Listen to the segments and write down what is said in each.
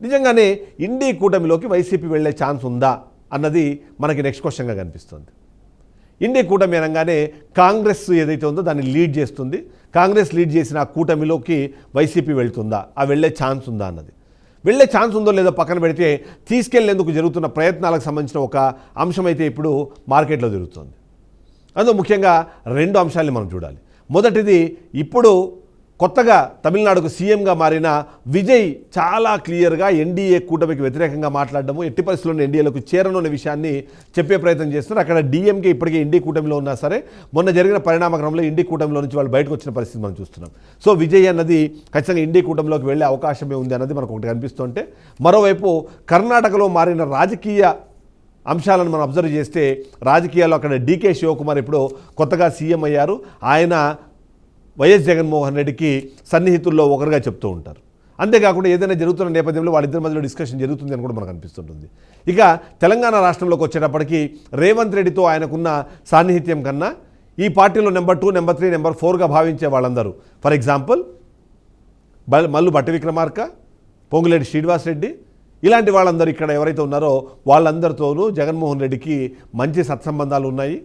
నిజంగానే ఇండి కూటమిలోకి వైసీపీ వెళ్ళే ఛాన్స్ ఉందా అన్నది మనకి నెక్స్ట్ క్వశ్చన్గా కనిపిస్తుంది. ఇండి కూటమి అనగానే కాంగ్రెస్ ఏదైతే ఉందో దాన్ని లీడ్ చేస్తుంది. కాంగ్రెస్ లీడ్ చేసిన ఆ కూటమిలోకి వైసీపీ వెళ్తుందా, ఆ వెళ్ళే ఛాన్స్ ఉందా అన్నది. వెళ్ళే ఛాన్స్ ఉందో లేదో పక్కన పెడితే తీసుకెళ్లేందుకు జరుగుతున్న ప్రయత్నాలకు సంబంధించిన ఒక అంశం అయితే ఇప్పుడు మార్కెట్లో జరుగుతుంది. అందులో ముఖ్యంగా 2 అంశాలని మనం చూడాలి. మొదటిది, ఇప్పుడు కొత్తగా తమిళనాడుకు సీఎంగా మారిన విజయ్ చాలా క్లియర్గా ఎన్డీఏ కూటమికి వ్యతిరేకంగా మాట్లాడడము, ఎట్టి పరిస్థితుల్లో ఎన్డీఏలకు చేరను అనే విషయాన్ని చెప్పే ప్రయత్నం చేస్తున్నారు. అక్కడ డీఎంకే ఇప్పటికే ఎన్డీ కూటమిలో ఉన్నా సరే మొన్న జరిగిన పరిణామక్రమంలో ఎన్డీ కూటమిలో నుంచి వాళ్ళు బయటకు వచ్చిన పరిస్థితి మనం చూస్తున్నాం. సో విజయ్ అన్నది ఖచ్చితంగా ఎన్డీ కూటమిలోకి వెళ్ళే అవకాశమే ఉంది అన్నది మనకు ఒకటి కనిపిస్తుంటే, మరోవైపు కర్ణాటకలో మారిన రాజకీయ అంశాలను మనం అబ్జర్వ్ చేస్తే రాజకీయాల్లో అక్కడ డీకే శివకుమార్ ఇప్పుడు కొత్తగా సీఎం అయ్యారు. ఆయన వైఎస్ జగన్మోహన్ రెడ్డికి సన్నిహితుల్లో ఒకరుగా చెప్తూ ఉంటారు. అంతేకాకుండా ఏదైనా జరుగుతున్న నేపథ్యంలో వాళ్ళిద్దరి మధ్యలో డిస్కషన్ జరుగుతుంది అని కూడా మనకు అనిపిస్తుంటుంది. ఇక తెలంగాణ రాష్ట్రంలోకి వచ్చేటప్పటికి రేవంత్ రెడ్డితో ఆయనకున్న సాన్నిహిత్యం కన్నా ఈ పార్టీలో నెంబర్ 2, నెంబర్ 3, నెంబర్ 4గా భావించే వాళ్ళందరూ, ఫర్ ఎగ్జాంపుల్ మల్లు భట్టి విక్రమార్క, పొంగులేటి శ్రీనివాస్ రెడ్డి, ఇలాంటి వాళ్ళందరూ ఇక్కడ ఎవరైతే ఉన్నారో వాళ్ళందరితోనూ జగన్మోహన్ రెడ్డికి మంచి సత్సంబంధాలు ఉన్నాయి.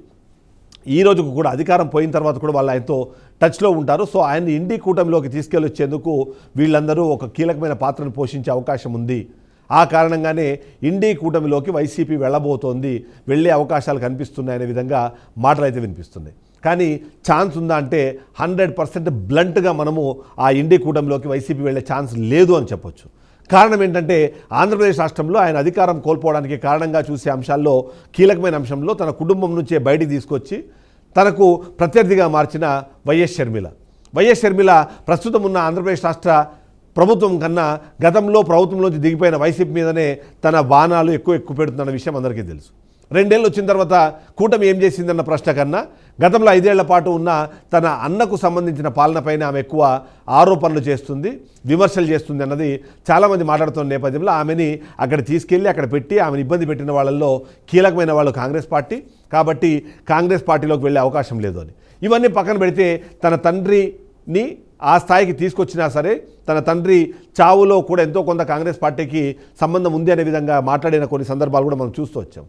ఈ రోజుకు కూడా అధికారం పోయిన తర్వాత కూడా వాళ్ళు ఆయనతో టచ్లో ఉంటారు. సో ఆయన్ని ఇండి కూటమిలోకి తీసుకెళ్ళొచ్చేందుకు వీళ్ళందరూ ఒక కీలకమైన పాత్రను పోషించే అవకాశం ఉంది. ఆ కారణంగానే ఇండి కూటమిలోకి వైసీపీ వెళ్ళబోతోంది, వెళ్ళే అవకాశాలు కనిపిస్తున్నాయనే విధంగా మాటలు అయితే వినిపిస్తున్నాయి. కానీ ఛాన్స్ ఉందా అంటే 100% బ్లంట్గా మనము ఆ ఇండి కూటమిలోకి వైసీపీ వెళ్ళే ఛాన్స్ లేదు అని చెప్పొచ్చు. కారణం ఏంటంటే ఆంధ్రప్రదేశ్ రాష్ట్రంలో ఆయన అధికారం కోల్పోవడానికి కారణంగా చూసే అంశాల్లో కీలకమైన అంశంలో తన కుటుంబం నుంచే బయటికి తీసుకొచ్చి తనకు ప్రత్యర్థిగా మార్చిన వైఎస్ షర్మిల ప్రస్తుతం ఉన్న ఆంధ్రప్రదేశ్ రాష్ట్ర ప్రభుత్వం కన్నా గతంలో ప్రభుత్వంలోంచి దిగిపోయిన వైసీపీ మీదనే తన బాణాలు ఎక్కువ పెడుతున్న విషయం అందరికీ తెలుసు. 2 ఏళ్ళు వచ్చిన తర్వాత కూటమి ఏం చేసిందన్న ప్రశ్న కన్నా గతంలో 5 ఏళ్ల పాటు ఉన్న తన అన్నకు సంబంధించిన పాలనపైన ఆమె ఎక్కువ ఆరోపణలు చేస్తుంది, విమర్శలు చేస్తుంది అన్నది చాలామంది మాట్లాడుతున్న నేపథ్యంలో ఆమెని అక్కడ తీసుకెళ్ళి అక్కడ పెట్టి ఆమెను ఇబ్బంది పెట్టిన వాళ్ళల్లో కీలకమైన వాళ్ళు కాంగ్రెస్ పార్టీ. కాబట్టి కాంగ్రెస్ పార్టీలోకి వెళ్ళే అవకాశం లేదు అని ఇవన్నీ పక్కన పెడితే తన తండ్రిని ఆ స్థాయికి తీసుకొచ్చినా సరే తన తండ్రి చావులో కూడా ఎంతో కొంత కాంగ్రెస్ పార్టీకి సంబంధం ఉంది అనే విధంగా మాట్లాడిన కొన్ని సందర్భాలు కూడా మనం చూస్తూ వచ్చాం.